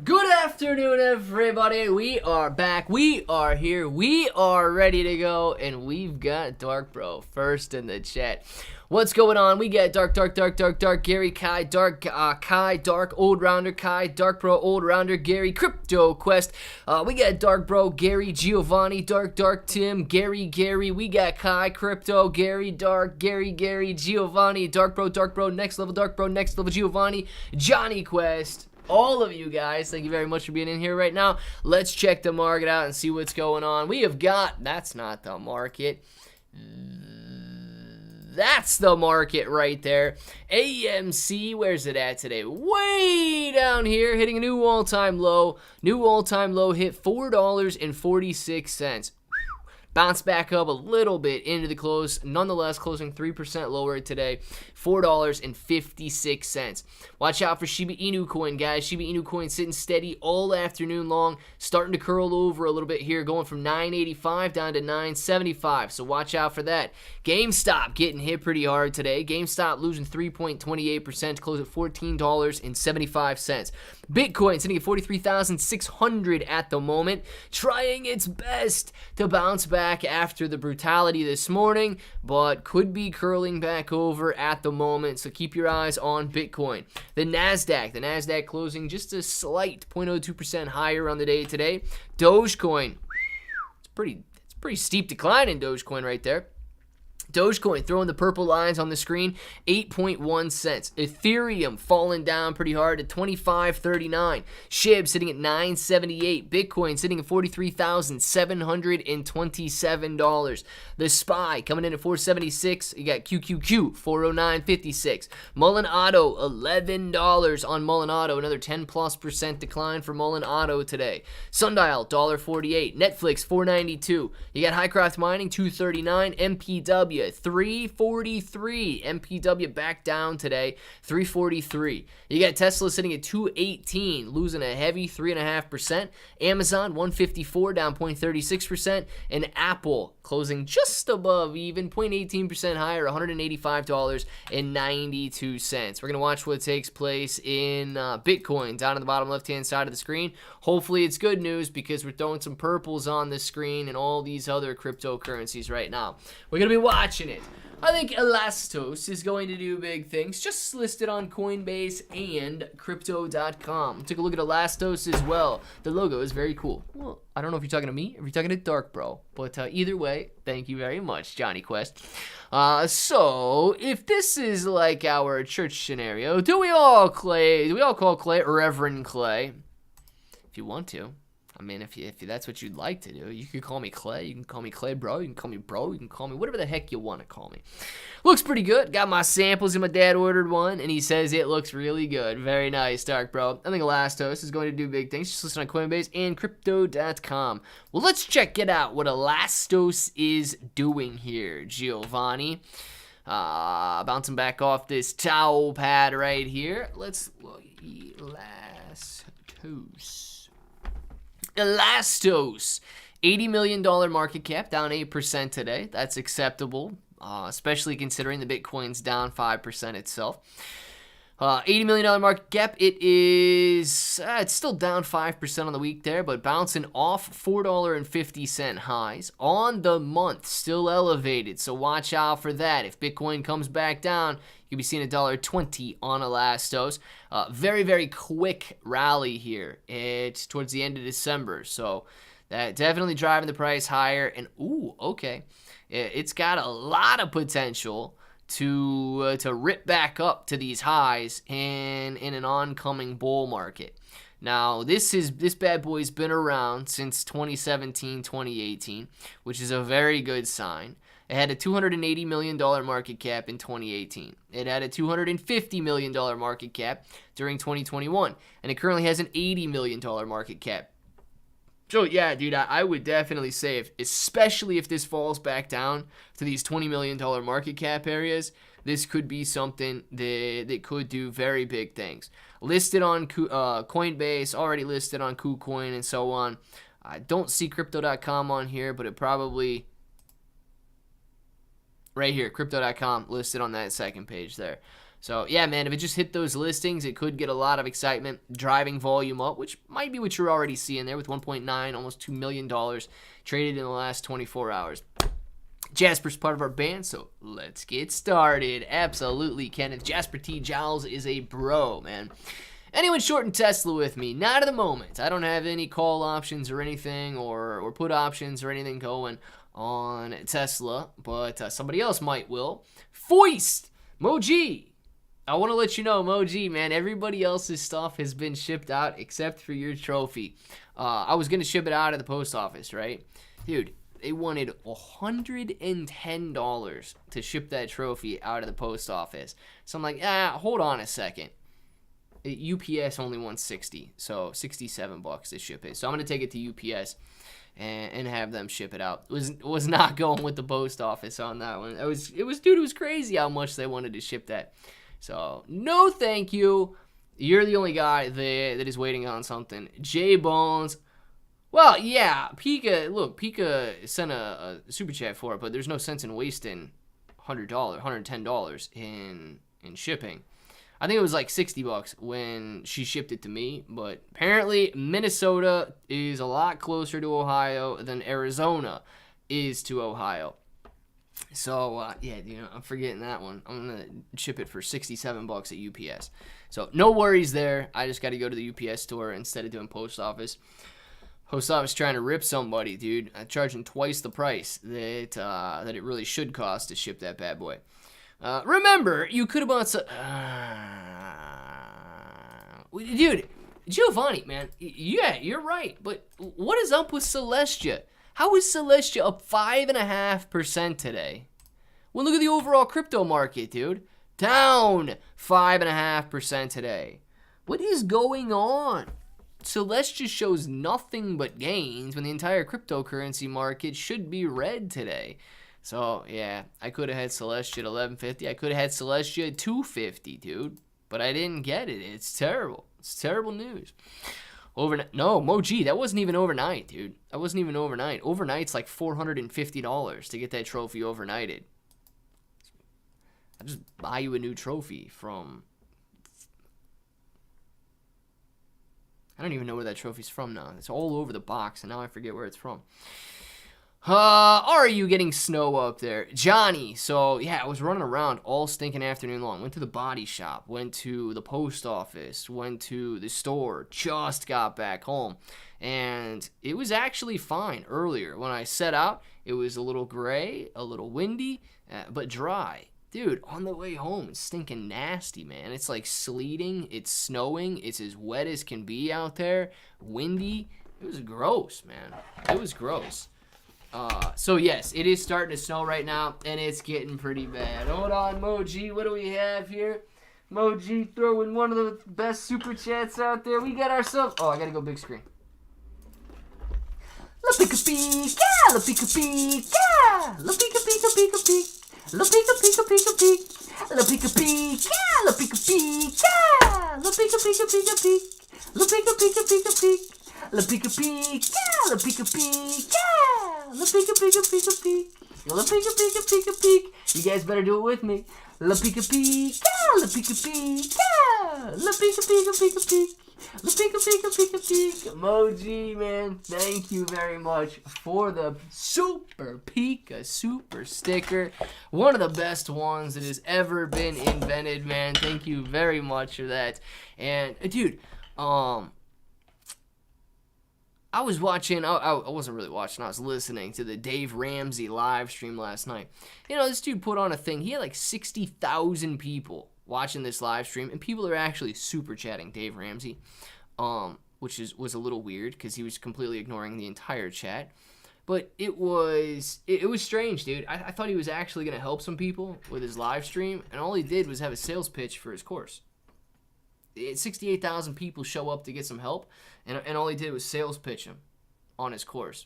Good afternoon, everybody. We are back. We are here. We are ready to go. And we've got Dark Bro first in the chat. What's going on? We got Dark, Gary, Kai, Dark, Old Rounder, Kai, Dark Bro, Old Rounder, Gary, Crypto Quest. We got Dark Bro, Gary, Giovanni, Dark, Tim, Gary. We got Kai, Crypto, Gary, Dark, Gary, Giovanni, Dark Bro, Next Level, Dark Bro, Next Level, Giovanni, Johnny Quest. All of you guys, thank you very much for being in here right now. Let's check the market out and see what's going on. We have got, that's not the market. That's the market right there. AMC, where's it at today? Way down here, hitting a new all-time low. New all-time low hit $4.46. Bounced back up a little bit into the close, nonetheless closing 3% lower today, $4.56. Watch out for Shiba Inu coin, guys. Shiba Inu coin sitting steady all afternoon long, starting to curl over a little bit here, going from 985 down to 975, so watch out for that. GameStop getting hit pretty hard today. GameStop losing 3.28% to close at $14.75. Bitcoin sitting at 43,600 at the moment, trying its best to bounce back after the brutality this morning, but could be curling back over at the moment, so keep your eyes on Bitcoin. The NASDAQ closing just a slight 0.02% higher on the day today. Dogecoin, it's pretty steep decline in Dogecoin right there. Dogecoin throwing the purple lines on the screen, 8.1 cents. Ethereum falling down pretty hard at 25.39. Shib sitting at 9.78. Bitcoin sitting at $43,727. The SPY coming in at 4.76. You got QQQ 409.56. Mullen Auto $11 on Mullen Auto. Another 10+% decline for Mullen Auto today. Sundial $1.48. Netflix $4.92. You got Highcroft Mining $2.39. MPW $3.43. MPW back down today, $3.43. You got Tesla sitting at $2.18, losing a heavy 3.5%. Amazon $154, down 0.36%, and Apple closing just above even, 0.18% higher, $185.92. We're gonna watch what takes place in Bitcoin down on the bottom left-hand side of the screen. Hopefully it's good news because we're throwing some purples on the screen and all these other cryptocurrencies right now. We're gonna be watching it. I think Elastos is going to do big things, just listed on Coinbase and Crypto.com. Take a look at Elastos as well. The logo is very cool. Well, I don't know if you're talking to me or if you're talking to Dark Bro, but either way, thank you very much, Johnny Quest. So, if this is like our church scenario, do we all call Clay Reverend Clay? If you want to. I mean, if that's what you'd like to do, you can call me Clay. You can call me Clay Bro. You can call me Bro. You can call me whatever the heck you want to call me. Looks pretty good. Got my samples and my dad ordered one, and he says it looks really good. Very nice, Dark Bro. I think Elastos is going to do big things. Just listen on Coinbase and Crypto.com. Well, let's check it out, what Elastos is doing here, Giovanni. Bouncing back off this towel pad right here. Let's look. Elastos, $80 million market cap, down 8% today. That's acceptable, especially considering the Bitcoin's down 5% itself. $80 million market cap. It's still down 5% on the week there, but bouncing off $4.50 highs on the month, still elevated. So watch out for that. If Bitcoin comes back down, you'll be seeing $1.20 on Elastos. Very, very quick rally here. It's towards the end of December, so that definitely driving the price higher. And ooh, okay, it's got a lot of potential to rip back up to these highs in an oncoming bull market. Now, this bad boy's been around since 2017, 2018, which is a very good sign. It had a $280 million market cap in 2018. It had a $250 million market cap during 2021, and it currently has an $80 million market cap. So yeah, dude, I would definitely say, especially if this falls back down to these $20 million market cap areas, this could be something that could do very big things. Listed on Coinbase, already listed on KuCoin and so on. I don't see Crypto.com on here, but it probably... Right here, Crypto.com listed on that second page there. So, yeah, man, if it just hit those listings, it could get a lot of excitement, driving volume up, which might be what you're already seeing there with $1.9, almost $2 million traded in the last 24 hours. Jasper's part of our band, so let's get started. Absolutely, Kenneth. Jasper T. Giles is a bro, man. Anyone shorting Tesla with me? Not at the moment. I don't have any call options or anything, or put options or anything going on Tesla, but somebody else will. Foist! Moji! I want to let you know, Moji, man, everybody else's stuff has been shipped out except for your trophy. I was going to ship it out of the post office, right? Dude, they wanted $110 to ship that trophy out of the post office. So I'm like, hold on a second. UPS only wants $60, so $67 to ship it. So I'm going to take it to UPS and have them ship it out. Was not going with the post office on that one. It was crazy how much they wanted to ship that. So, no thank you. You're the only guy that is waiting on something. J Bones. Well, yeah, Pika sent a super chat for it, but there's no sense in wasting $110 in shipping. I think it was like $60 when she shipped it to me, but apparently Minnesota is a lot closer to Ohio than Arizona is to Ohio. So, yeah, I'm forgetting that one. I'm going to ship it for $67 at UPS. So, no worries there. I just got to go to the UPS store instead of doing post office. Post office trying to rip somebody, dude. Charging twice the price that it really should cost to ship that bad boy. Remember, you could have bought some... dude, Giovanni, man. Yeah, you're right. But what is up with Celestia? How is Celestia up 5.5% today? Well, look at the overall crypto market, dude. Down 5.5% today. What is going on? Celestia shows nothing but gains when the entire cryptocurrency market should be red today. So, yeah, I could have had Celestia at 1150. I could have had Celestia at 250, dude. But I didn't get it. It's terrible. It's terrible news. Overnight? No, Moji, that wasn't even overnight, dude. That wasn't even overnight. Overnight's like $450 to get that trophy overnighted. I'll just buy you a new trophy from... I don't even know where that trophy's from now. It's all over the box, and now I forget where it's from. Are you getting snow up there? Johnny, so yeah, I was running around all stinking afternoon long. Went to the body shop, went to the post office, went to the store, just got back home. And it was actually fine earlier. When I set out, it was a little gray, a little windy, but dry. Dude, on the way home, it's stinking nasty, man. It's like sleeting, it's snowing, it's as wet as can be out there, windy. It was gross, man. It was gross. So yes, it is starting to snow right now, and it's getting pretty bad. Hold on, Moji, what do we have here? Moji throwing one of the best super chats out there. We got ourselves... Oh, I gotta go big screen. La pika pika, la pika pika, la pika pika pika pika. La pika pika pika pika, la pika pika, la pika pika, la pika pika pika pika, la pika pika pika pika, la pika pika, la pika pika, la pika pika pika pika, la pika pika pika pika. You guys better do it with me. La pika pika, la pika pika, la pika pika pika pika. La pika pika pika pika. Moji, man, thank you very much for the Super Pika Super Sticker. One of the best ones that has ever been invented, man. Thank you very much for that. And, dude, I was watching, I wasn't really watching, I was listening to the Dave Ramsey live stream last night. You know, this dude put on a thing. He had like 60,000 people watching this live stream, and people are actually super chatting Dave Ramsey, which was a little weird because he was completely ignoring the entire chat. But it was strange, dude. I thought he was actually going to help some people with his live stream, and all he did was have a sales pitch for his course. 68,000 people show up to get some help, and all he did was sales pitch him on his course.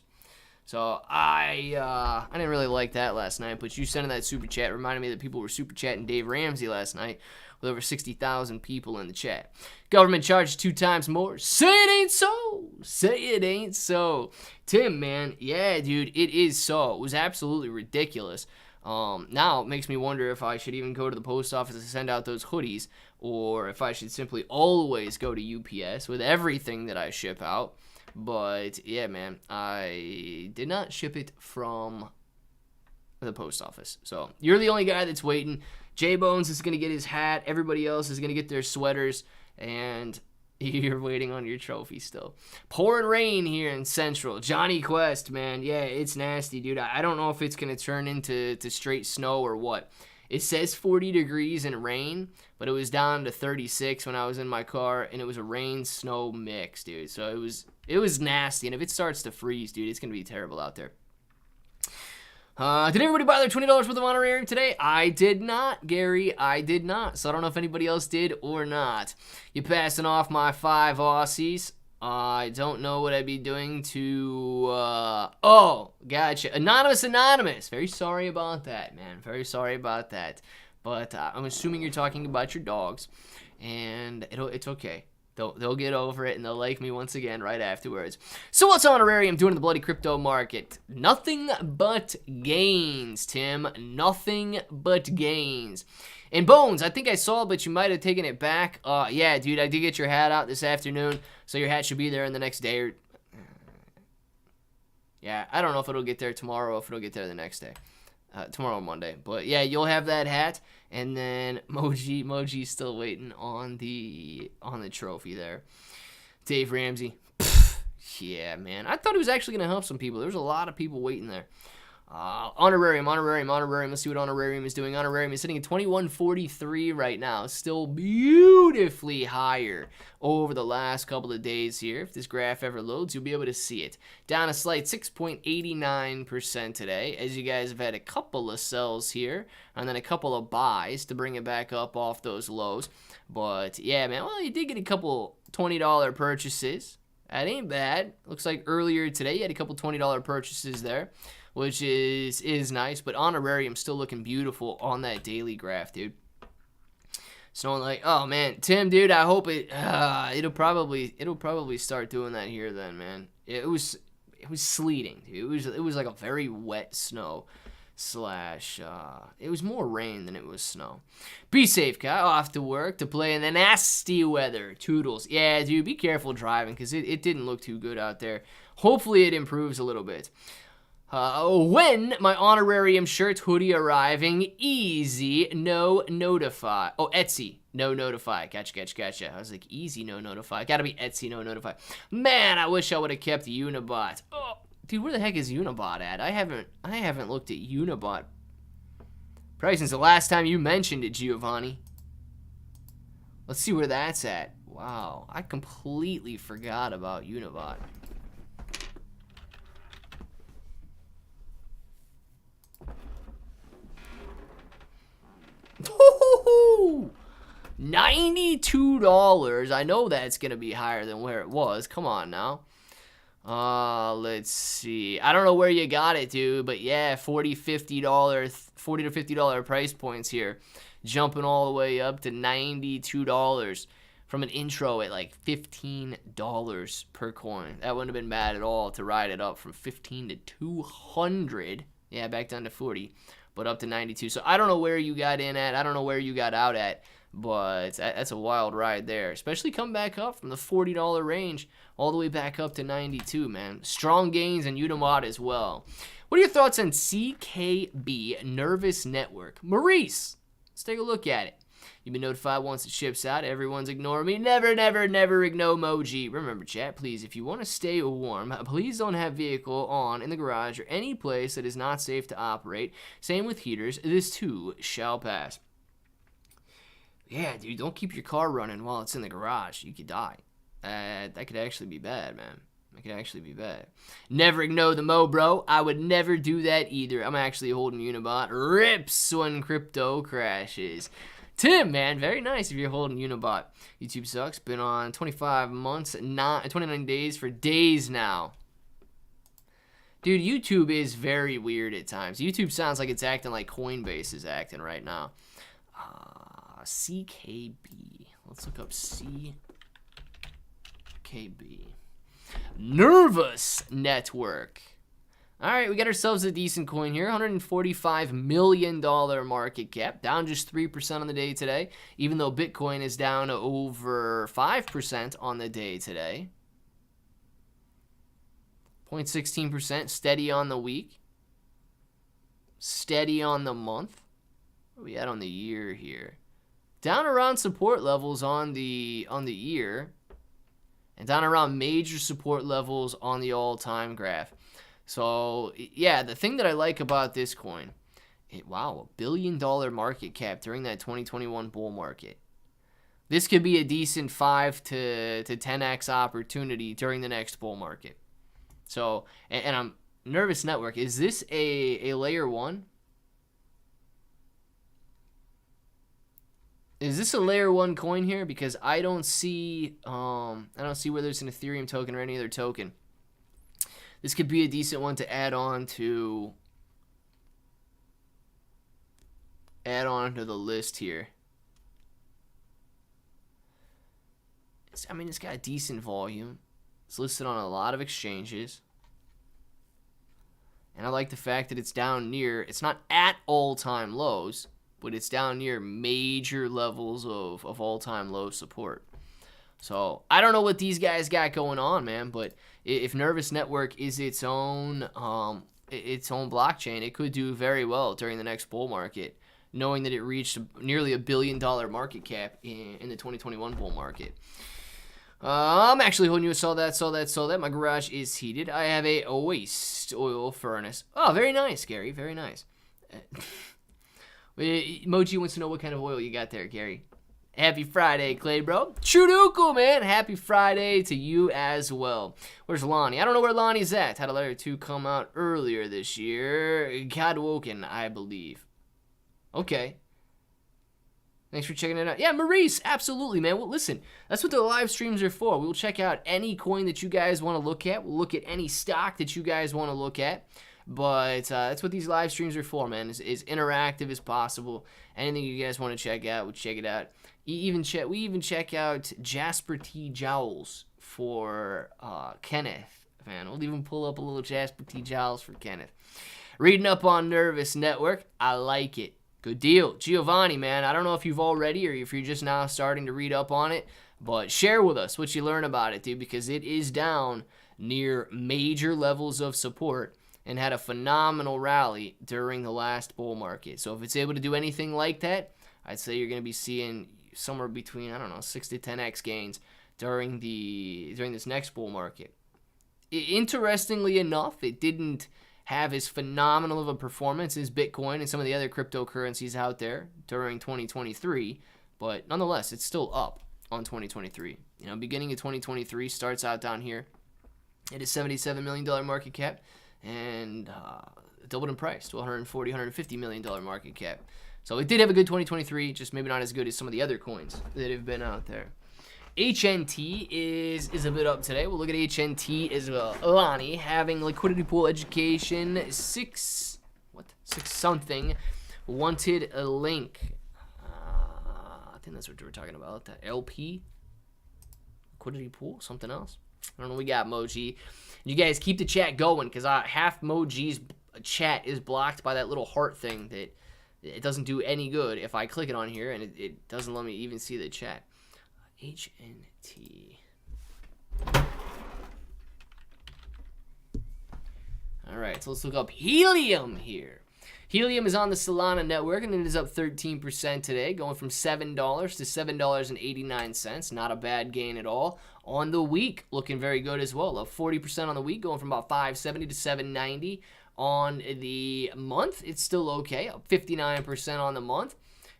So I didn't really like that last night, but you sending that super chat reminded me that people were super chatting Dave Ramsey last night with over 60,000 people in the chat. Government charges 2 times more. Say it ain't so. Say it ain't so. Tim, man, yeah, dude, it is so. It was absolutely ridiculous. Now it makes me wonder if I should even go to the post office to send out those hoodies, or if I should simply always go to UPS with everything that I ship out. But yeah, man, I did not ship it from the post office. So you're the only guy that's waiting. J-Bones is going to get his hat. Everybody else is going to get their sweaters. And you're waiting on your trophy still. Pouring rain here in Central. Johnny Quest, man. Yeah, it's nasty, dude. I don't know if it's going to turn into straight snow or what. It says 40 degrees and rain, but it was down to 36 when I was in my car, and it was a rain-snow mix, dude. So it was nasty, and if it starts to freeze, dude, it's going to be terrible out there. Did everybody buy their $20 worth of honorarium today? I did not, Gary. I did not. So I don't know if anybody else did or not. You passing off my 5 Aussies. I don't know what I'd be doing to... oh, gotcha. Anonymous. Very sorry about that, man. Very sorry about that. But I'm assuming you're talking about your dogs. And it's okay. They'll get over it, and they'll like me once again right afterwards. So what's honorarium doing in the bloody crypto market? Nothing but gains, Tim. Nothing but gains. And Bones, I think I saw, but you might have taken it back. Yeah, dude, I did get your hat out this afternoon, so your hat should be there in the next day or... Yeah, I don't know if it'll get there tomorrow or if it'll get there the next day. Tomorrow, Monday. But yeah, you'll have that hat. And then Moji's still waiting on the trophy there. Dave Ramsey. Pfft, yeah, man. I thought it was actually going to help some people. There was a lot of people waiting there. Honorarium. Let's see what honorarium is doing. Honorarium is sitting at 21.43 right now. Still beautifully higher over the last couple of days here. If this graph ever loads, you'll be able to see it. Down a slight 6.89% today, as you guys have had a couple of sells here and then a couple of buys to bring it back up off those lows. But yeah, man, well, you did get a couple $20 purchases. That ain't bad. Looks like earlier today you had a couple $20 purchases there, which is nice, but honorarium still looking beautiful on that daily graph, dude. So I'm like, oh man, Tim, dude, I hope it'll probably start doing that here then, man. It was sleeting, dude. It was like a very wet snow slash it was more rain than it was snow. Be safe, guy. Off to work to play in the nasty weather. Toodles. Yeah, dude, be careful driving because it didn't look too good out there. Hopefully it improves a little bit. When my honorarium shirt hoodie arriving, easy, no notify. Oh, Etsy, no notify. Gotcha. I was like, easy, no notify. Gotta be Etsy, no notify. Man, I wish I would have kept Unibot. Oh, dude, where the heck is Unibot at? I haven't looked at Unibot probably since the last time you mentioned it, Giovanni. Let's see where that's at. Wow, I completely forgot about Unibot. $92. I know that's gonna be higher than where it was. Come on now. Let's see. I don't know where you got it, dude, but yeah, $40 to $50 price points here, jumping all the way up to $92 from an intro at like $15 per coin. That wouldn't have been bad at all to ride it up from 15 to 200. Yeah, back down to 40. But up to 92. So I don't know where you got in at. I don't know where you got out at. But that's a wild ride there. Especially come back up from the $40 range all the way back up to 92, man. Strong gains in Unimod as well. What are your thoughts on CKB Nervous Network? Maurice, let's take a look at it. You've been notified once it ships out. Everyone's ignoring me. Never ignore Moji. Remember, chat, please, if you want to stay warm, please don't have vehicle on in the garage or any place that is not safe to operate. Same with heaters. This too shall pass. Yeah, dude, don't keep your car running while it's in the garage. You could die. That could actually be bad, man. That could actually be bad. Never ignore the Mo, bro. I would never do that either. I'm actually holding Unibot. Rips when crypto crashes. Tim, man, very nice if you're holding Unibot. YouTube sucks. Been on 25 months, 29 days for days now. Dude, YouTube is very weird at times. YouTube sounds like it's acting like Coinbase is acting right now. CKB. Let's look up CKB. Nervous Network. All right, we got ourselves a decent coin here. $145 million market cap, down just 3% on the day today, even though Bitcoin is down over 5% on the day today. 0.16%, steady on the week. Steady on the month. What are we at on the year here? Down around support levels on the year. And down around major support levels on the all-time graph. So, yeah, the thing that I like about this coin, wow, $1 billion market cap during that 2021 bull market. This could be a decent 5 to 10x opportunity during the next bull market. So, and I'm Nervous Network. Is this a layer 1? Is this a layer 1 coin here? Because I don't see whether it's an Ethereum token or any other token. This could be a decent one to add on to the list here. It's got a decent volume. It's listed on a lot of exchanges. And I like the fact that it's down near, it's not at all-time lows, but it's down near major levels of all-time low support. So I don't know what these guys got going on, man, but if Nervous Network is its own blockchain, it could do very well during the next bull market, knowing that it reached nearly $1 billion market cap in the 2021 bull market. I'm actually holding you a saw that. My garage is heated. I have a waste oil furnace. Oh, very nice, Gary. Very nice. Moji wants to know what kind of oil you got there, Gary. Happy Friday, Clay, bro. Chuduku, man. Happy Friday to you as well. Where's Lonnie? I don't know where Lonnie's at. Had a letter 2 come out earlier this year. Godwoken, I believe. Okay. Thanks for checking it out. Yeah, Maurice, absolutely, man. Well, listen, that's what the live streams are for. We'll check out any coin that you guys want to look at. We'll look at any stock that you guys want to look at. But that's what these live streams are for, man, is interactive as possible. Anything you guys want to check out, we'll check it out. We even check out Jasper T. Jowls for Kenneth, man. We'll even pull up a little Jasper T. Jowls for Kenneth. Reading up on Nervous Network, I like it. Good deal. Giovanni, man, I don't know if you've already or if you're just now starting to read up on it, but share with us what you learn about it, dude, because it is down near major levels of support and had a phenomenal rally during the last bull market. So if it's able to do anything like that, I'd say you're going to be seeing somewhere between, 6 to 10x gains during this next bull market. Interestingly enough, it didn't have as phenomenal of a performance as Bitcoin and some of the other cryptocurrencies out there during 2023, but nonetheless, it's still up on 2023. Beginning of 2023 starts out down here. It is $77 million market cap and doubled in price to $140, $150 million market cap. So it did have a good 2023, just maybe not as good as some of the other coins that have been out there. HNT is a bit up today. We'll look at HNT as well. Lonnie having liquidity pool education 6 something wanted a link. I think that's what we were talking about. The LP liquidity pool, something else. I don't know what we got, Moji. You guys keep the chat going because half Moji's chat is blocked by that little heart thing that it doesn't do any good if I click it on here and it doesn't let me even see the chat. HNT. All right, so let's look up Helium here. Helium is on the Solana network, and it is up 13% today, going from $7 to $7.89. Not a bad gain at all. On the week, looking very good as well. Up 40% on the week, going from about $5.70 to $7.90. On the month, it's still okay, up 59% on the month.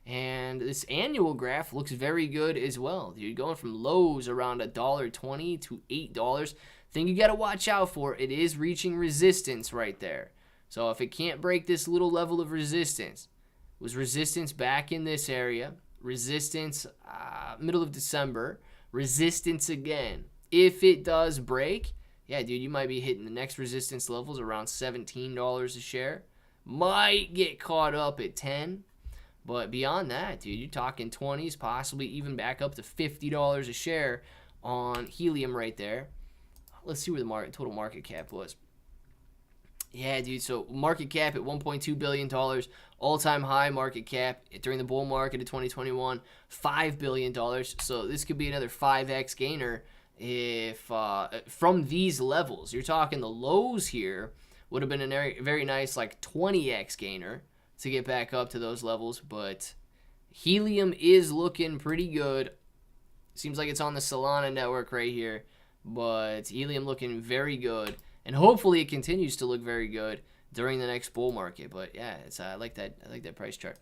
And this annual graph looks very good as well. You're going from lows around $1.20 to $8. Thing you got to watch out for, it is reaching resistance right there. So if it can't break this little level of resistance, was resistance back in this area, resistance middle of December, resistance again. If it does break, yeah, dude, you might be hitting the next resistance levels around $17 a share. Might get caught up at 10. But beyond that, dude, you're talking 20s, possibly even back up to $50 a share on Helium right there. Let's see where the total market cap was. Yeah, dude. So market cap at $1.2 billion, all-time high market cap during the bull market of 2021, $5 billion. So this could be another 5x gainer if from these levels. You're talking the lows here would have been a very, very nice like 20x gainer to get back up to those levels. But helium is looking pretty good. Seems like it's on the Solana network right here. But helium looking very good. And hopefully it continues to look very good during the next bull market. But yeah, I like that price chart.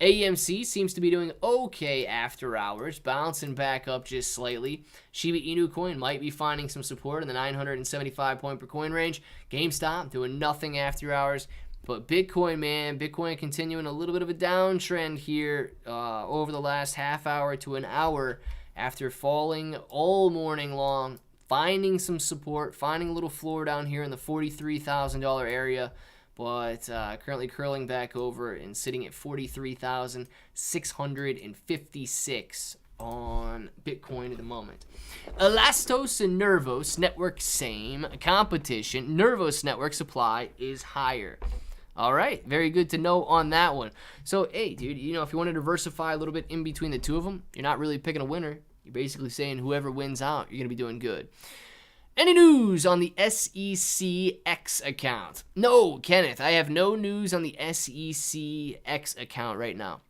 AMC seems to be doing okay after hours, bouncing back up just slightly. Shiba Inu coin might be finding some support in the 975 point per coin range. GameStop doing nothing after hours. But Bitcoin, man, Bitcoin continuing a little bit of a downtrend here over the last half hour to an hour after falling all morning long. Finding some support, finding a little floor down here in the $43,000 area, but currently curling back over and sitting at 43,656 on Bitcoin at the moment. Elastos and Nervos network same competition. Nervos network supply is higher. All right, very good to know on that one. So, hey, dude, you know, if you want to diversify a little bit in between the two of them, you're not really picking a winner. You're basically saying whoever wins out, you're going to be doing good. Any news on the SECX account? No, Kenneth, I have no news on the SECX account right now.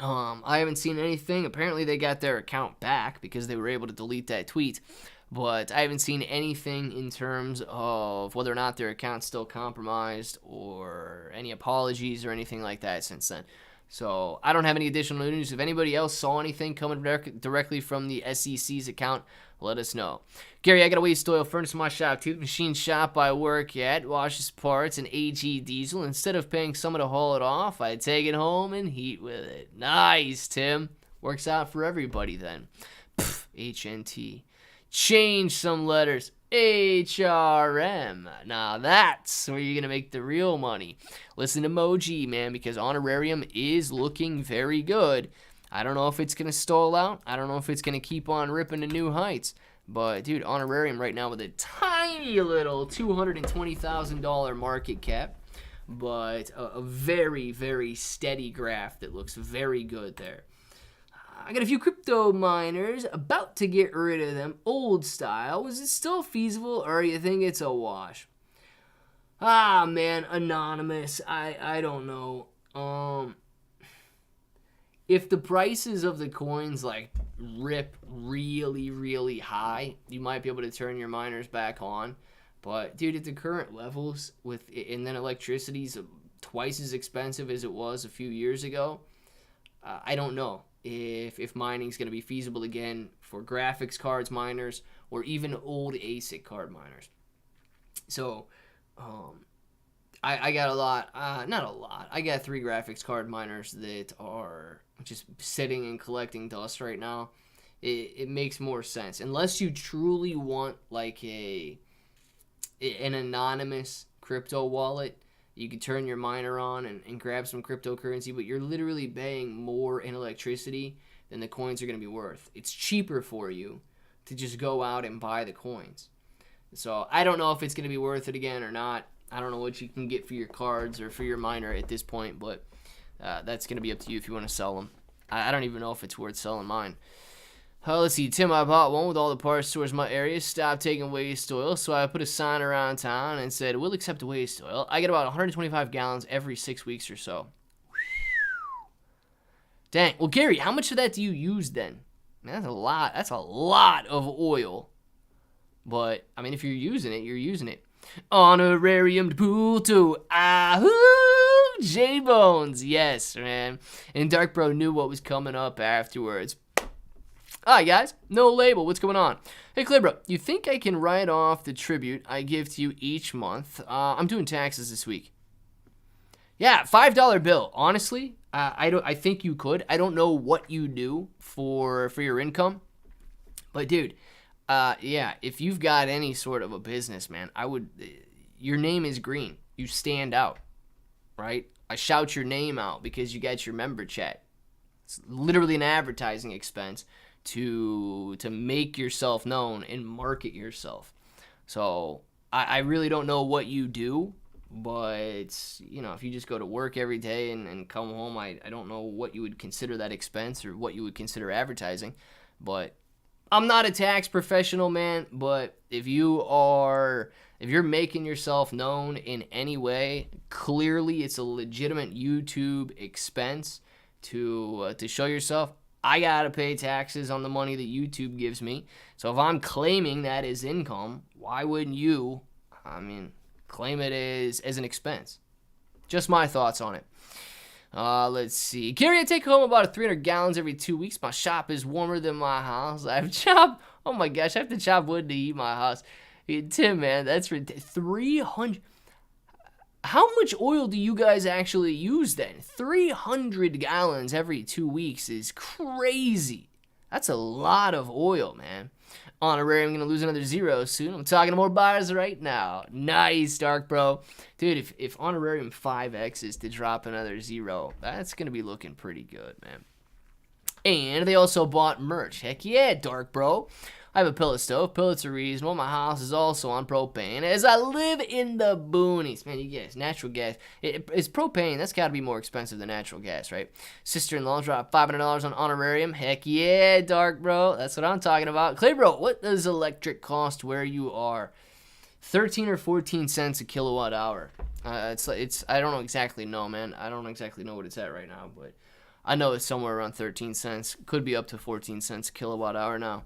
I haven't seen anything. Apparently they got their account back because they were able to delete that tweet. But I haven't seen anything in terms of whether or not their account's still compromised or any apologies or anything like that since then. So I don't have any additional news. If anybody else saw anything coming directly from the SEC's account, let us know. Gary, I got a waste oil furnace in my shop, too. The machine shop I work at washes parts and AG diesel. Instead of paying someone to haul it off, I take it home and heat with it. Nice, Tim. Works out for everybody then. Pff, HNT. Change some letters. HRM. Now that's where you're going to make the real money. Listen to Moji, man, because Honorarium is looking very good. I don't know if it's going to stall out. I don't know if it's going to keep on ripping to new heights. But, dude, Honorarium right now with a tiny little $220,000 market cap. But a very, very steady graph that looks very good there. I got a few crypto miners about to get rid of them old style. Was it still feasible or you think it's a wash? Ah, man, anonymous. I don't know. If the prices of the coins like rip really, really high, you might be able to turn your miners back on. But dude, at the current levels and then electricity's twice as expensive as it was a few years ago, I don't know if mining is going to be feasible again for graphics cards miners or even old ASIC card miners. So, I got a lot, not a lot. I got 3 graphics card miners that are just sitting and collecting dust right now. It makes more sense unless you truly want like an anonymous crypto wallet. You can turn your miner on and grab some cryptocurrency, but you're literally paying more in electricity than the coins are going to be worth. It's cheaper for you to just go out and buy the coins. So I don't know if it's going to be worth it again or not. I don't know what you can get for your cards or for your miner at this point, but that's going to be up to you if you want to sell them. I don't even know if it's worth selling mine. Let's see, Tim, I bought one with all the parts towards my area. Stopped taking waste oil, so I put a sign around town and said, we'll accept waste oil. I get about 125 gallons every 6 weeks or so. Dang. Well, Gary, how much of that do you use then? Man, that's a lot. That's a lot of oil. But, I mean, if you're using it, you're using it. Honorarium Puto. Ahoo! J-Bones. Yes, man. And Dark Bro knew what was coming up afterwards. Hi guys, no label, what's going on? Hey Clibra, you think I can write off the tribute I give to you each month? I'm doing taxes this week. Yeah, $5 bill. Honestly, I think you could. I don't know what you do for your income, but dude, yeah, if you've got any sort of a business, man, your name is green. You stand out, right? I shout your name out because you got your member chat. It's literally an advertising expense to make yourself known and market yourself. So I really don't know what you do But it's, if you just go to work every day and come home, I don't know what you would consider that expense or what you would consider advertising. But I'm not a tax professional, man. But if you're making yourself known in any way, clearly it's a legitimate YouTube expense to show yourself. I gotta pay taxes on the money that YouTube gives me. So if I'm claiming that as income, why wouldn't you? Claim it as an expense. Just my thoughts on it. Let's see. Gary, I take home about 300 gallons every 2 weeks. My shop is warmer than my house. I have to chop wood to heat my house. Tim, man, that's 300. How much oil do you guys actually use then? 300 gallons every 2 weeks is crazy. That's a lot of oil, man. Honorarium, I'm going to lose another zero soon. I'm talking to more buyers right now. Nice, Dark Bro. Dude, if Honorarium 5X is to drop another zero, that's going to be looking pretty good, man. And they also bought merch. Heck yeah, Dark Bro. I have a pellet stove. Pellets are reasonable. My house is also on propane. As I live in the boonies. Man, you guys, natural gas. It's propane. That's got to be more expensive than natural gas, right? Sister-in-law dropped $500 on honorarium. Heck yeah, Dark Bro. That's what I'm talking about. Clay Bro, what does electric cost where you are? 13 or 14 cents a kilowatt hour. I don't know exactly know, man. I don't exactly know what it's at right now, but I know it's somewhere around 13 cents. Could be up to 14 cents a kilowatt hour now.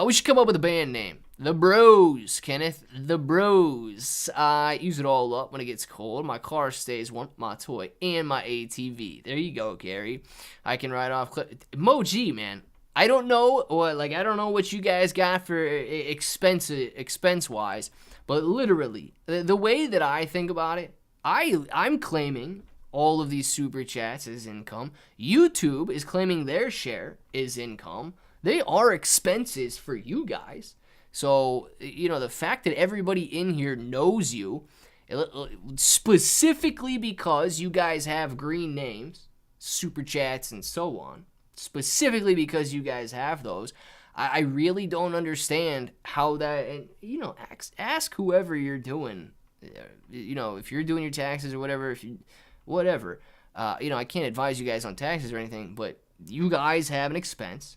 We should come up with a band name. The Bros, Kenneth. The Bros. I use it all up when it gets cold. My car stays warm, my toy, and my ATV. There you go, Gary. I can ride off Moji, man. I don't know what you guys got for expense-wise, but literally, the way that I think about it, I'm claiming all of these super chats as income. YouTube is claiming their share is income. They are expenses for you guys. So, the fact that everybody in here knows you, specifically because you guys have green names, super chats, and so on, specifically because you guys have those, I really don't understand how that, and, ask whoever you're doing, if you're doing your taxes or whatever, I can't advise you guys on taxes or anything, but you guys have an expense.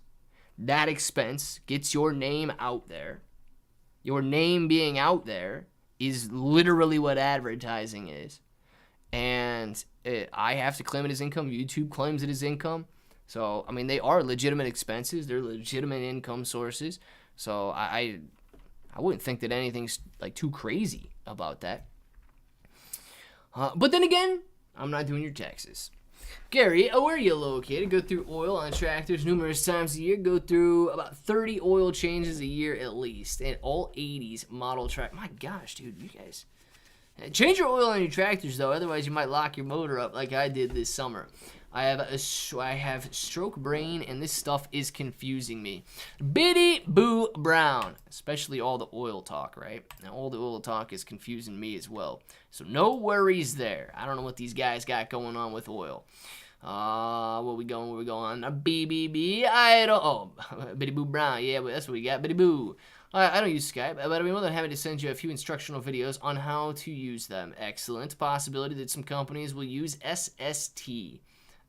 That expense gets your name out there. Your name being out there is literally what advertising is. And I have to claim it as income. YouTube claims it as income. So, they are legitimate expenses. They're legitimate income sources. So, I wouldn't think that anything's too crazy about that. But then again, I'm not doing your taxes. Gary, where are you located? Go through oil on tractors numerous times a year. Go through about 30 oil changes a year at least. And all 80s model track. My gosh, dude, you guys. Change your oil on your tractors, though. Otherwise, you might lock your motor up like I did this summer. I have stroke brain, and this stuff is confusing me. Biddy Boo Brown. Especially all the oil talk, right? Now, all the oil talk is confusing me as well. So, no worries there. I don't know what these guys got going on with oil. Where we going? BBB. Biddy Boo Brown. Yeah, that's what we got. Biddy Boo. I don't use Skype, but I'd be more than happy to send you a few instructional videos on how to use them. Excellent. Possibility that some companies will use SST.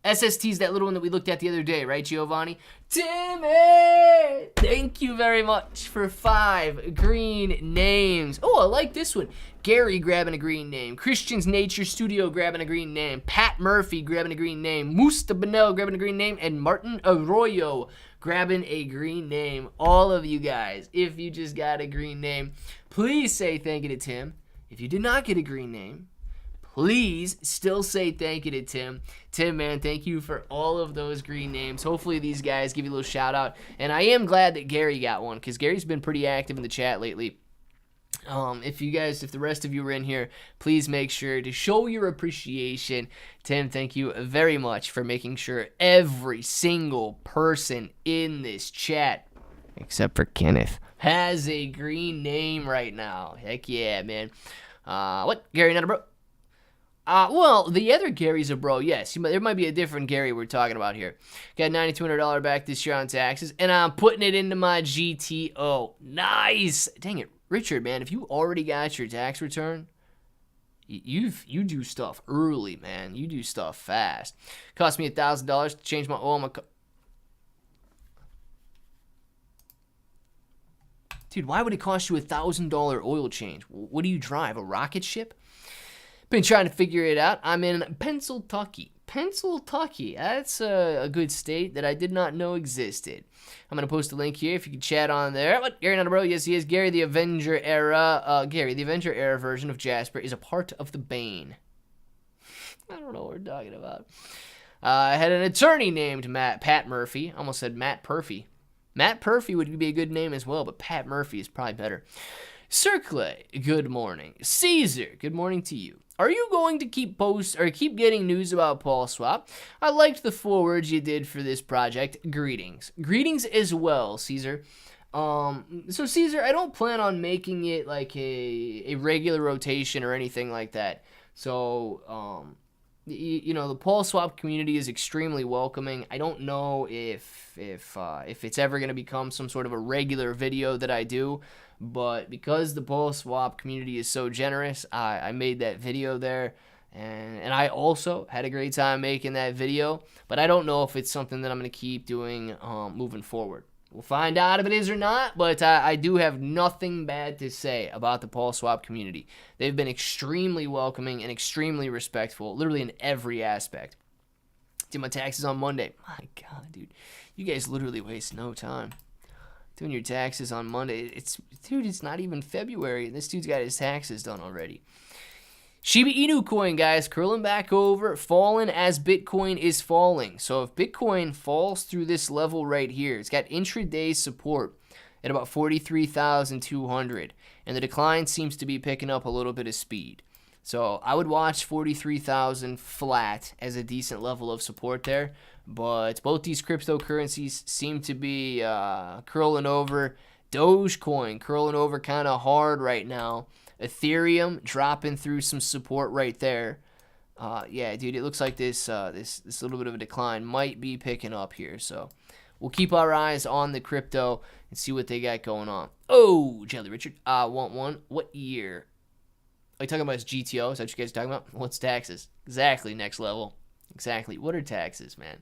SST is that little one that we looked at the other day, right, Giovanni? Timmy! Thank you very much for 5 green names. Oh, I like this one. Gary grabbing a green name. Christian's Nature Studio grabbing a green name. Pat Murphy grabbing a green name. Musta Benel grabbing a green name. And Martin Arroyo grabbing a green name. All of you guys, if you just got a green name, please say thank you to Tim. If you did not get a green name, please still say thank you to Tim. Tim, man, thank you for all of those green names. Hopefully these guys give you a little shout out. And I am glad that Gary got one, because Gary's been pretty active in the chat lately. If the rest of you are in here, please make sure to show your appreciation. Tim, thank you very much for making sure every single person in this chat, except for Kenneth, has a green name right now. Heck yeah, man. What? Gary, not a bro? Well, the other Gary's a bro, yes. There might be a different Gary we're talking about here. Got $9,200 back this year on taxes, and I'm putting it into my GTO. Nice! Dang it, Richard, man, if you already got your tax return, You do stuff early, man. You do stuff fast. Cost me $1,000 to change my oil. Dude, why would it cost you $1,000 oil change? What do you drive? A rocket ship? Been trying to figure it out. I'm in Pennsylvania. Pennsylvania. That's a good state that I did not know existed. I'm going to post a link here if you can chat on there. What? Gary not a bro? Yes, he is. Gary the Avenger era. Gary the Avenger era version of Jasper is a part of the Bane. I don't know what we're talking about. I had an attorney named Pat Murphy. I almost said Matt Purphy. Matt Purphy would be a good name as well, but Pat Murphy is probably better. Circle, good morning. Caesar, good morning to you. Are you going to keep getting news about Paul Swap? I liked the forwards you did for this project. Greetings. Greetings as well, Caesar. So Caesar, I don't plan on making it like a regular rotation or anything like that. So, you know, the Paul Swap community is extremely welcoming. I don't know if it's ever going to become some sort of a regular video that I do, but because the Paul Swap community is so generous, I made that video there, and I also had a great time making that video, but I don't know if it's something that I'm going to keep doing moving forward. We'll find out if it is or not, but I do have nothing bad to say about the Paul Swap community. They've been extremely welcoming and extremely respectful, literally in every aspect. Did my taxes on Monday. My God, dude. You guys literally waste no time doing your taxes on Monday. Dude, it's not even February, and this dude's got his taxes done already. Shiba Inu coin, guys, curling back over, falling as Bitcoin is falling. So if Bitcoin falls through this level right here, it's got intraday support at about 43,200, and the decline seems to be picking up a little bit of speed. So I would watch 43,000 flat as a decent level of support there, but both these cryptocurrencies seem to be curling over. Dogecoin curling over kind of hard right now. Ethereum dropping through some support right there. Yeah, dude, it looks like this little bit of a decline might be picking up here. So we'll keep our eyes on the crypto and see what they got going on. Oh, Jelly Richard, I want one. What year? Are you talking about his GTO? Is that what you guys are talking about? What's taxes? Exactly, next level. Exactly. What are taxes, man?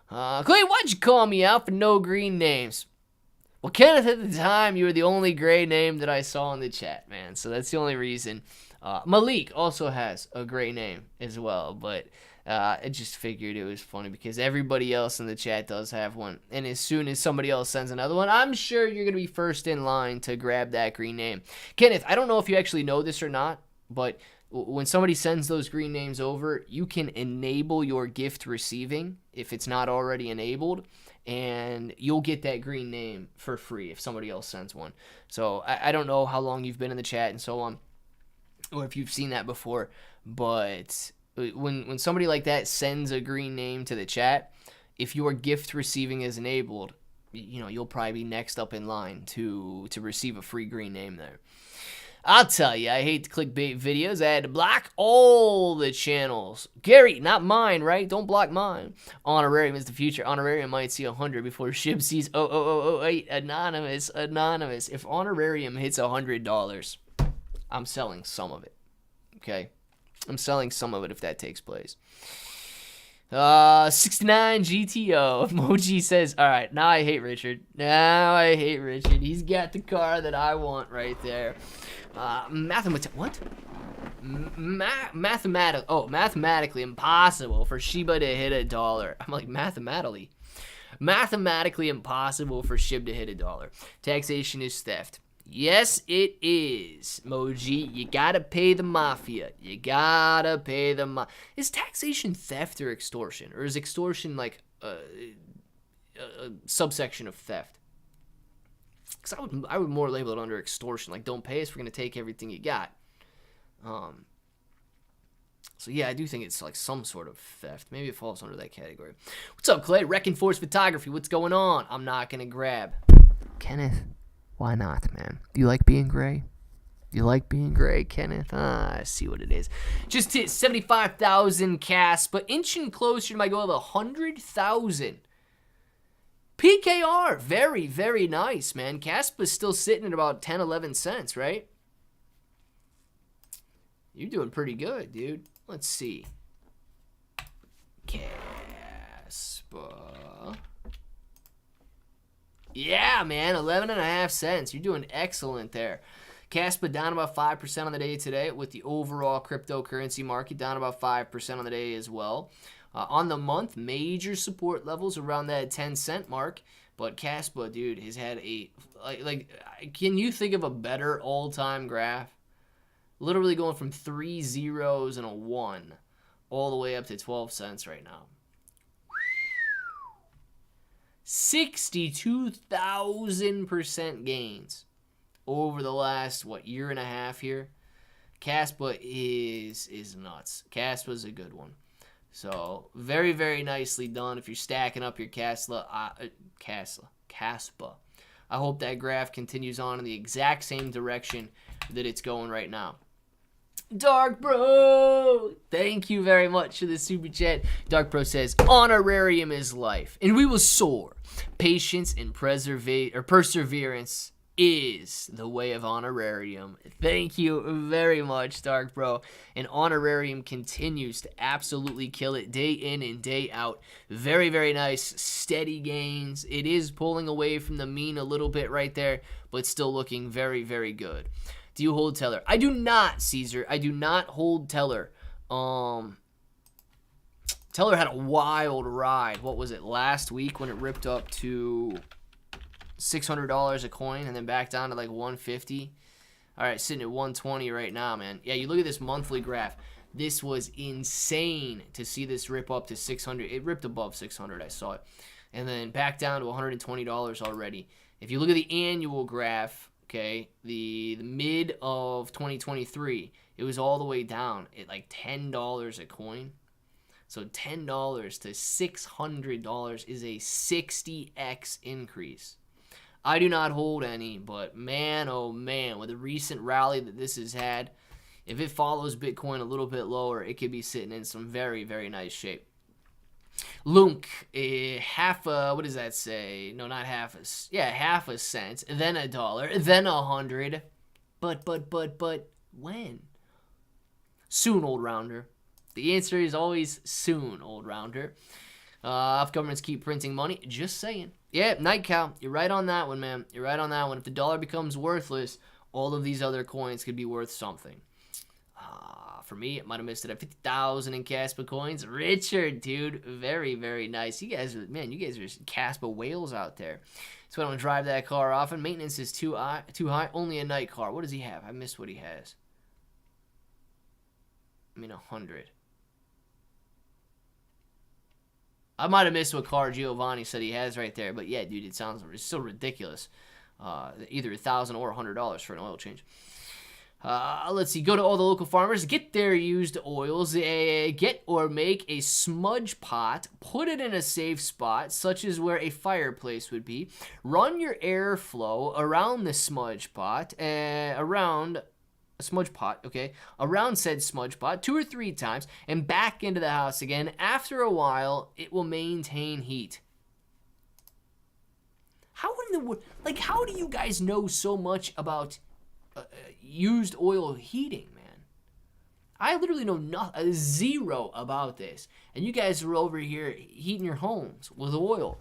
Clay, why'd you call me out for no green names? Well, Kenneth, at the time, you were the only gray name that I saw in the chat, man. So that's the only reason. Malik also has a gray name as well, but I just figured it was funny because everybody else in the chat does have one. And as soon as somebody else sends another one, I'm sure you're going to be first in line to grab that green name. Kenneth, I don't know if you actually know this or not, but when somebody sends those green names over, you can enable your gift receiving if it's not already enabled, and you'll get that green name for free if somebody else sends one. So I don't know how long you've been in the chat and so on, or if you've seen that before, but when somebody like that sends a green name to the chat, if your gift receiving is enabled, you know, you'll probably be next up in line to receive a free green name there. I'll tell you, I hate the clickbait videos. I had to block all the channels. Gary, not mine, right? Don't block mine. Honorarium is the future. Honorarium might see 100 before Shib sees 00008. Anonymous. If Honorarium hits $100, I'm selling some of it. Okay? I'm selling some of it if that takes place. 69 GTO. Emoji says, all right, now I hate Richard. He's got the car that I want right there. Mathematically impossible for Shiba to hit $1. I'm like, mathematically impossible for Shib to hit $1. Taxation is theft. Yes, it is, Moji. You gotta pay the mafia. Is taxation theft or extortion? Or is extortion like a subsection of theft? Because I would more label it under extortion. Like, don't pay us, we're gonna take everything you got. So yeah, I do think it's like some sort of theft. Maybe it falls under that category. What's up, Clay? Wrecking Force Photography. What's going on? I'm not gonna grab. Kenneth. Why not, man? Do you like being gray? Kenneth? I see what it is. Just hit 75,000 cash, but inching closer to my goal of 100,000. PKR, very, very nice, man. Caspa's still sitting at about 10, 11 cents, right? You're doing pretty good, dude. Let's see. Caspa. Yeah, man, 11.5 cents. You're doing excellent there. Caspa down about 5% on the day today, with the overall cryptocurrency market down about 5% on the day as well. On the month, major support levels around that 10-cent mark. But Caspa, dude, has had a can you think of a better all-time graph? Literally going from 3 zeros and a 1 all the way up to 12 cents right now. 62,000% gains over the last, year and a half here. Caspa is nuts. Caspa's a good one. So, very, very nicely done if you're stacking up your Caspa. I hope that graph continues on in the exact same direction that it's going right now. Dark Bro, thank you very much for the super chat. Dark Bro says, honorarium is life, and we will soar. Patience and perseverance is the way of honorarium. Thank you very much, Dark Bro. And honorarium continues to absolutely kill it day in and day out. Very, very nice, steady gains. It is pulling away from the mean a little bit right there, but still looking very, very good. Do you hold Teller? I do not, Caesar. I do not hold Teller. Teller had a wild ride. What was it, last week when it ripped up to $600 a coin and then back down to like $150? All right, sitting at $120 right now, man. Yeah, you look at this monthly graph. This was insane to see this rip up to $600. It ripped above $600. I saw it. And then back down to $120 already. If you look at the annual graph, okay, the mid of 2023, it was all the way down at like $10 a coin. So $10 to $600 is a 60x increase. I do not hold any, but man, oh man, with the recent rally that this has had, if it follows Bitcoin a little bit lower, it could be sitting in some very, very nice shape. Lunk, what does that say? No, not half a cent, then $1, then 100. But when? Soon, old rounder. The answer is always soon, old rounder. If governments keep printing money, just saying. Yeah, Night Cow, you're right on that one, man. You're right on that one. If the dollar becomes worthless, all of these other coins could be worth something. For me, it might have missed it at 50,000 in Caspa coins. Richard, dude, very, very nice. You guys are Caspa whales out there. So I don't drive that car often. Maintenance is too high. Only a night car. What does he have? I missed what he has. 100. I might have missed what car Giovanni said he has right there, but yeah, dude, it's still ridiculous. Either $1,000 or $100 for an oil change. Let's see. Go to all the local farmers, get their used oils, get or make a smudge pot, put it in a safe spot, such as where a fireplace would be. Run your airflow around the smudge pot, around said smudge pot 2 or 3 times, and back into the house again. After a while, it will maintain heat. How do you guys know so much about used oil heating, man? I literally know zero about this, and you guys are over here heating your homes with oil.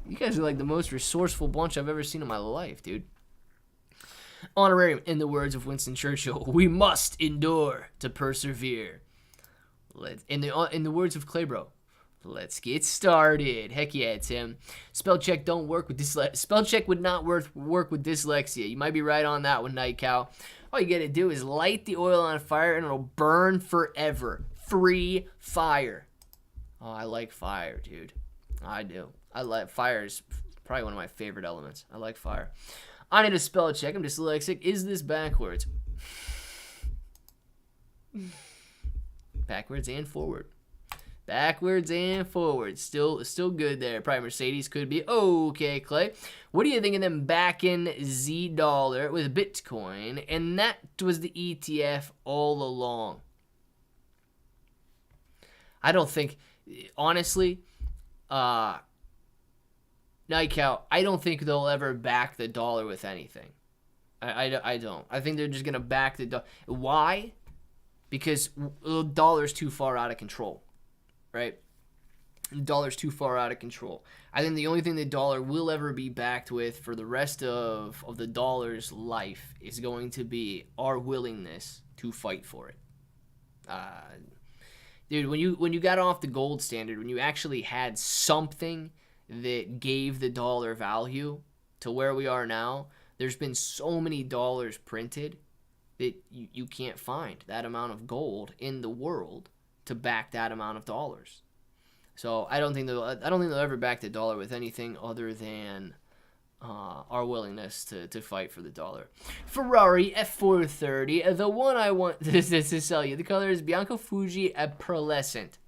You guys are like the most resourceful bunch I've ever seen in my life, dude. Honorarium, in the words of Winston Churchill, we must endure to persevere. In the words of Claybro, let's get started. Heck yeah, Tim. Spell check don't work with Spell check would not work with dyslexia. You might be right on that one, Night Cow. All you gotta do is light the oil on fire and it'll burn forever. Free fire. Oh, I like fire, dude. I do. Fire is probably one of my favorite elements. I like fire. I need a spell check. I'm dyslexic. Is this backwards? Backwards and forward. Backwards and forward. Still good there. Probably Mercedes could be. Okay, Clay. What do you think of them backing Z dollar with Bitcoin? And that was the ETF all along. I don't think, honestly, Night Cow, I don't think they'll ever back the dollar with anything. I don't. I think they're just going to back the dollar. Why? because the dollar's too far out of control, right? The dollar's too far out of control. I think the only thing the dollar will ever be backed with for the rest of the dollar's life is going to be our willingness to fight for it. Dude, when you got off the gold standard, when you actually had something that gave the dollar value to where we are now, there's been so many dollars printed that you can't find that amount of gold in the world to back that amount of dollars. So I don't think they'll ever back the dollar with anything other than our willingness to fight for the dollar. Ferrari F430, the one I want to sell you. The color is Bianco Fuji Pearlescent.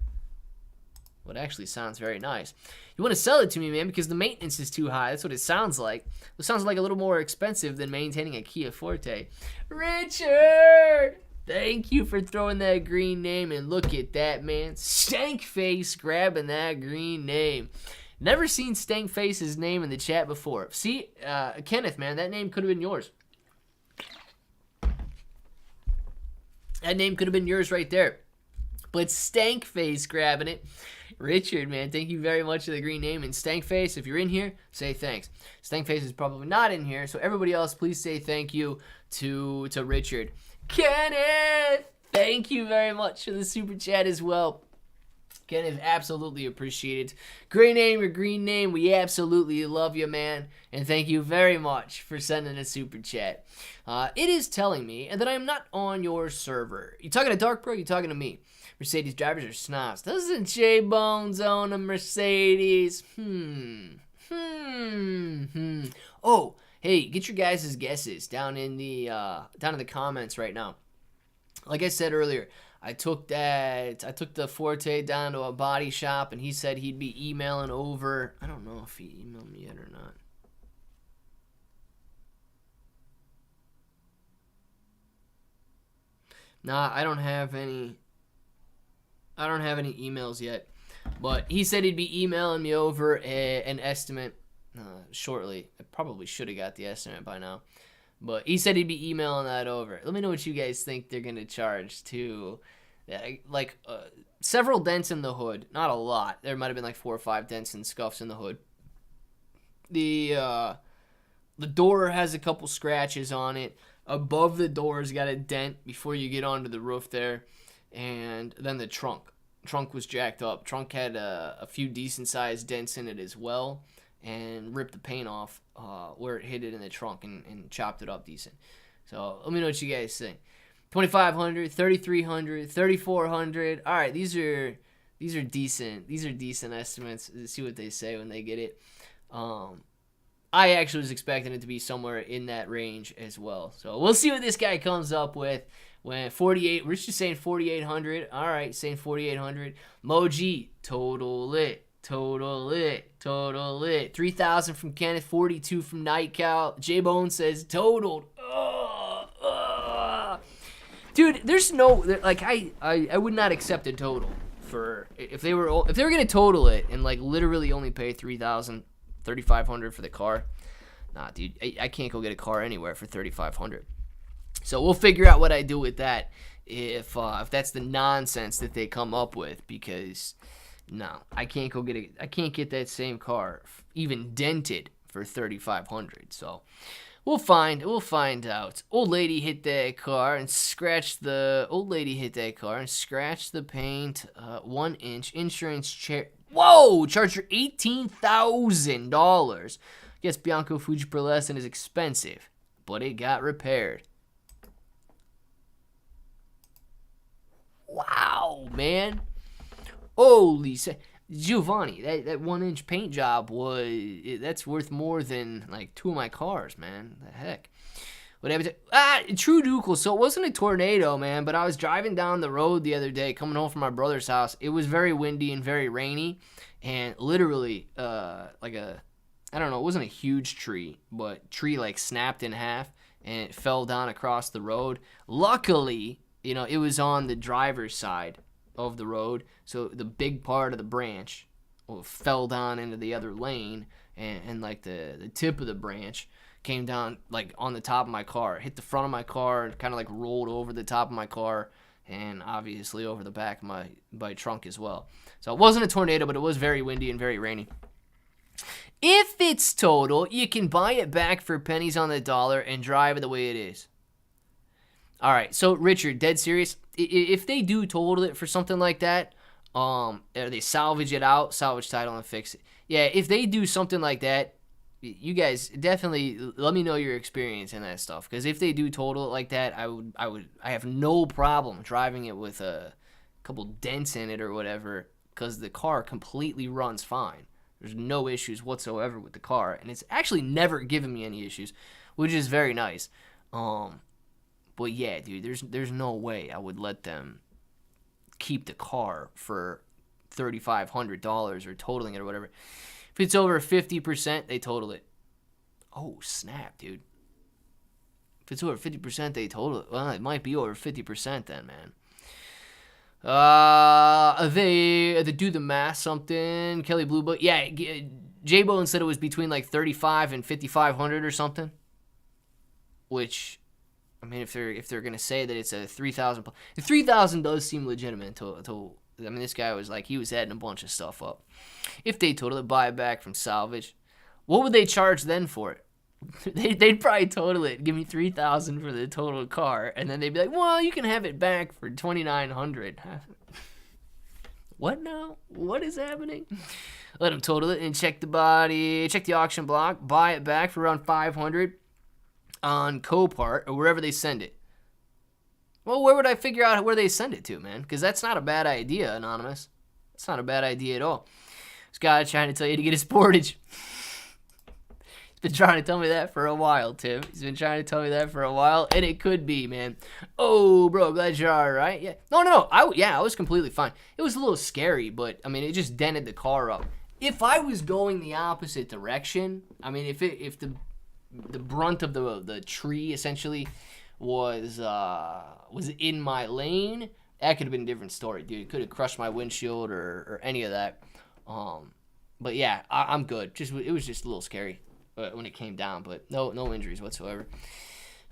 Well, it actually sounds very nice. You want to sell it to me, man, because the maintenance is too high. That's what it sounds like. It sounds like a little more expensive than maintaining a Kia Forte. Richard! Thank you for throwing that green name, and look at that, man. Stankface grabbing that green name. Never seen Stankface's name in the chat before. See, Kenneth, man, that name could have been yours. That name could have been yours right there. But Stankface grabbing it. Richard, man, thank you very much for the green name. And Stankface, if you're in here, say thanks. Stankface is probably not in here, so everybody else, please say thank you to Richard. Kenneth, thank you very much for the super chat as well. Kenneth, absolutely appreciate it. Great name or green name, we absolutely love you, man. And thank you very much for sending a super chat. It is telling me that I am not on your server. You talking to Dark Pro? You talking to me? Mercedes drivers are snobs. Doesn't J Bones own a Mercedes? Oh, hey, get your guys' guesses down in the comments right now. Like I said earlier, I took the Forte down to a body shop, and he said he'd be emailing over. I don't know if he emailed me yet or not. Nah, I don't have any emails yet, but he said he'd be emailing me over an estimate shortly. I probably should have got the estimate by now, but he said he'd be emailing that over. Let me know what you guys think they're gonna charge to, like several dents in the hood. Not a lot. There might have been like 4 or 5 dents and scuffs in the hood. The door has a couple scratches on it. Above the door's got a dent before you get onto the roof there. And then the trunk was jacked up. Trunk had a few decent sized dents in it as well, and ripped the paint off where it hit it in the trunk and chopped it up decent. So let me know what you guys think. 2,500, 3,300, 3,400. All right, these are decent. These are decent estimates. Let's see what they say when they get it. I actually was expecting it to be somewhere in that range as well. So we'll see what this guy comes up with. When 48, we're just saying 4,800. All right, saying 4,800. Moji, total lit. 3,000 from Kenneth, 42 from Nightcow. J-Bone says totaled. Dude, there's no, like, I would not accept a total for, if they were gonna total it and like literally only pay 3,000, 3,500 for the car. Nah, dude, I can't go get a car anywhere for 3,500. So we'll figure out what I do with that if that's the nonsense that they come up with, because no, I can't get that same car even dented for 3,500. So we'll find out. Old lady hit that car and scratched the paint 1 inch. Insurance chair. Whoa, charge her $18,000. Guess Bianco Fuji Pearlescent is expensive, but it got repaired. Wow, man. Holy Giovanni, that 1 inch paint job that's worth more than like 2 of my cars, man. The heck. What happened to True Ducal. So it wasn't a tornado, man, but I was driving down the road the other day coming home from my brother's house. It was very windy and very rainy, and literally I don't know, it wasn't a huge tree, but tree like snapped in half and it fell down across the road. Luckily, it was on the driver's side of the road, so the big part of the branch fell down into the other lane, and like the tip of the branch came down like on the top of my car, hit the front of my car, and kind of like rolled over the top of my car, and obviously over the back of my trunk as well. So it wasn't a tornado, but it was very windy and very rainy. If it's total, you can buy it back for pennies on the dollar and drive it the way it is. All right, so Richard, dead serious. If they do total it for something like that, or they salvage it out, salvage title and fix it. Yeah, if they do something like that, you guys definitely let me know your experience in that stuff. Because if they do total it like that, I have no problem driving it with a couple dents in it or whatever, because the car completely runs fine. There's no issues whatsoever with the car, and it's actually never given me any issues, which is very nice. But yeah, dude, there's no way I would let them keep the car for $3,500 or totaling it or whatever. If it's over 50%, they total it. Oh, snap, dude. If it's over 50%, they total it. Well, it might be over 50% then, man. They do the math something. Kelly Blue Book. Yeah, J-Bone said it was between like 35 and 5,500 or something. Which, I mean, if they're gonna say that it's a 3,000, the 3,000 does seem legitimate. I mean, this guy was like, he was adding a bunch of stuff up. If they totally buy it back from salvage, what would they charge then for it? They'd probably total it, give me $3,000 for the total car, and then they'd be like, well, you can have it back for $2,900. What now? What is happening? Let them total it and check the body, check the auction block, buy it back for around $500 on Copart or wherever they send it. Well, where would I figure out where they send it to, man? Because that's not a bad idea, Anonymous. It's not a bad idea at all. This guy trying to tell you to get a Sportage. He's been trying to tell me that for a while, Tim. He's been trying to tell me that for a while, and it could be, man. Oh, bro, glad you're all right. Yeah. No. I was completely fine. It was a little scary, but, I mean, it just dented the car up. If I was going the opposite direction, I mean, if the brunt of the tree, essentially, was in my lane, that could have been a different story, dude. It could have crushed my windshield or any of that. But yeah, I'm good. It was just a little scary when it came down, but no injuries whatsoever.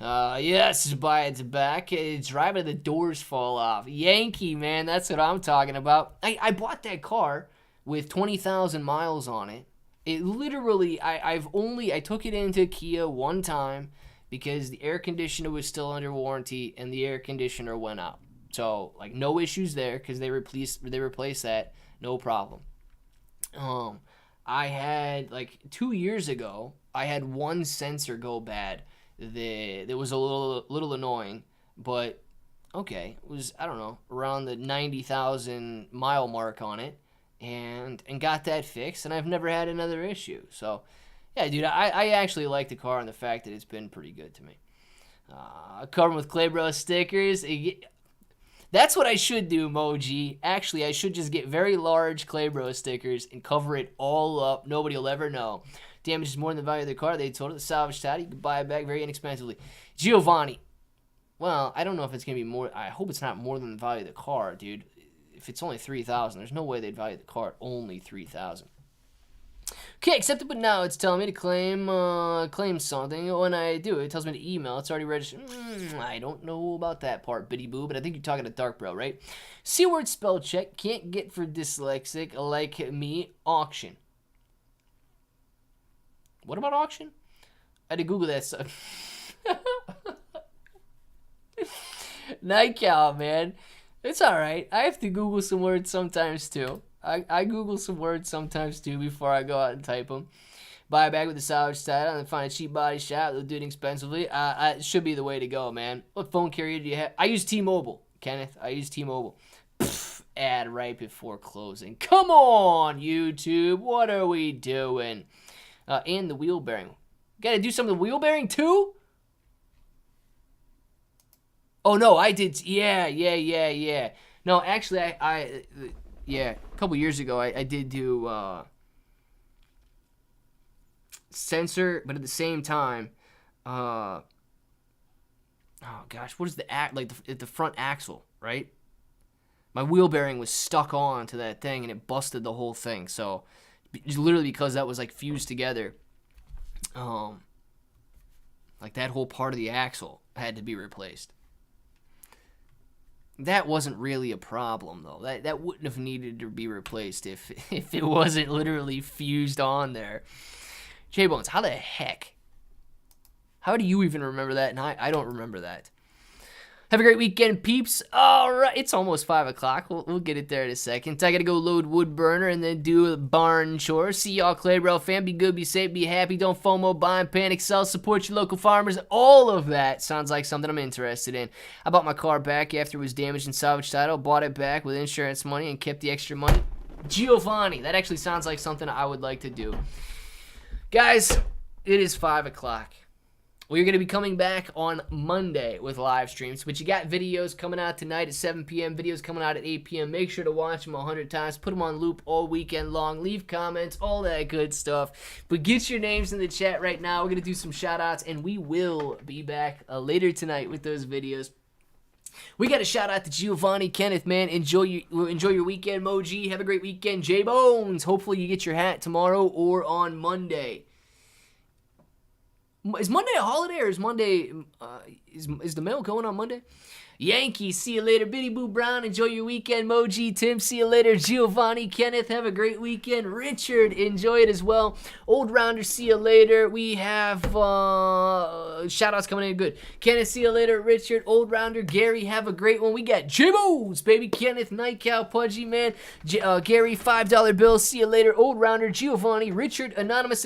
Yes, buy it back. Drive it, the doors fall off. Yankee, man, that's what I'm talking about. I bought that car with 20,000 miles on it. It literally, I took it into Kia one time because the air conditioner was still under warranty and the air conditioner went out. So, like, no issues there because they replaced that, no problem. I had, like, 2 years ago, I had one sensor go bad that was a little annoying, but okay, it was, I don't know, around the 90,000 mile mark on it, and got that fixed, and I've never had another issue. So, yeah, dude, I actually like the car and the fact that it's been pretty good to me. Covered with Claybro stickers. That's what I should do, Moji. Actually, I should just get very large Claybro stickers and cover it all up. Nobody will ever know. Damage is more than the value of the car. They told it the salvage title. You can buy it back very inexpensively. Giovanni. Well, I don't know if it's going to be more. I hope it's not more than the value of the car, dude. If it's only $3,000, there's no way they'd value the car at only $3,000. Okay, accepted, but now it's telling me to claim something. When I do, it tells me to email. It's already registered. I don't know about that part, Biddy Boo, but I think you're talking to Dark Bro, right? C-word spell check. Can't get for dyslexic like me. Auction. What about auction? I had to Google that stuff. Night Cow, man. It's alright. I have to Google some words sometimes, too. I Google some words sometimes, too, before I go out and type them. Buy a bag with the salvage title and find a cheap body shop. They'll do it expensively. It should be the way to go, man. What phone carrier do you have? I use T-Mobile, Kenneth. I use T-Mobile. Ad right before closing. Come on, YouTube. What are we doing? And the wheel bearing. Gotta do some of the wheel bearing, too? Oh, no, I did. Yeah. No, actually, I a couple years ago, I did do sensor, but at the same time, oh gosh, what is the front axle, right? My wheel bearing was stuck on to that thing, and it busted the whole thing. So, literally because that was, like, fused together, like, that whole part of the axle had to be replaced. that wasn't really a problem, though. That wouldn't have needed to be replaced if it wasn't literally fused on there. J-Bones, how the heck? How do you even remember that? And I don't remember that. Have a great weekend, peeps. All right, it's almost 5 o'clock. We'll get it there in a second. I got to go load wood burner and then do a barn chore. See y'all, Clayrell fam. Be good, be safe, be happy. Don't FOMO, buy and panic, sell, support your local farmers. All of that sounds like something I'm interested in. I bought my car back after it was damaged in salvage title. Bought it back with insurance money and kept the extra money. Giovanni, that actually sounds like something I would like to do. Guys, it is 5 o'clock. We're going to be coming back on Monday with live streams, but you got videos coming out tonight at 7 p.m., videos coming out at 8 p.m. Make sure to watch them 100 times. Put them on loop all weekend long. Leave comments, all that good stuff. But get your names in the chat right now. We're going to do some shout-outs, and we will be back later tonight with those videos. We got a shout-out to Giovanni Kenneth, man. Enjoy your weekend, Moji. Have a great weekend, J-Bones. Hopefully you get your hat tomorrow or on Monday. Is Monday a holiday, or is Monday, is the mail going on Monday? Yankees, see you later. Biddy Boo Brown, enjoy your weekend. Moji, Tim, see you later. Giovanni, Kenneth, have a great weekend. Richard, enjoy it as well. Old Rounder, see you later. We have shout-outs coming in good. Kenneth, see you later. Richard, Old Rounder, Gary, have a great one. We got J-Bones, baby. Kenneth, Night Cow, Pudgy, man. Gary, $5 bill, see you later. Old Rounder, Giovanni, Richard, Anonymous,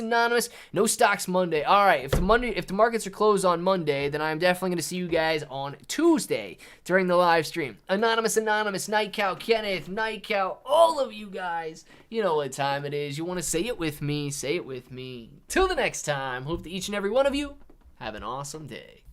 no stocks Monday. All right, if the markets are closed on Monday, then I'm definitely going to see you guys on Tuesday during the live stream. Anonymous, Night Cow, Kenneth, Night Cow, all of you guys, you know what time it is. You want to say it with me, say it with me. Till the next time, hope that each and every one of you have an awesome day.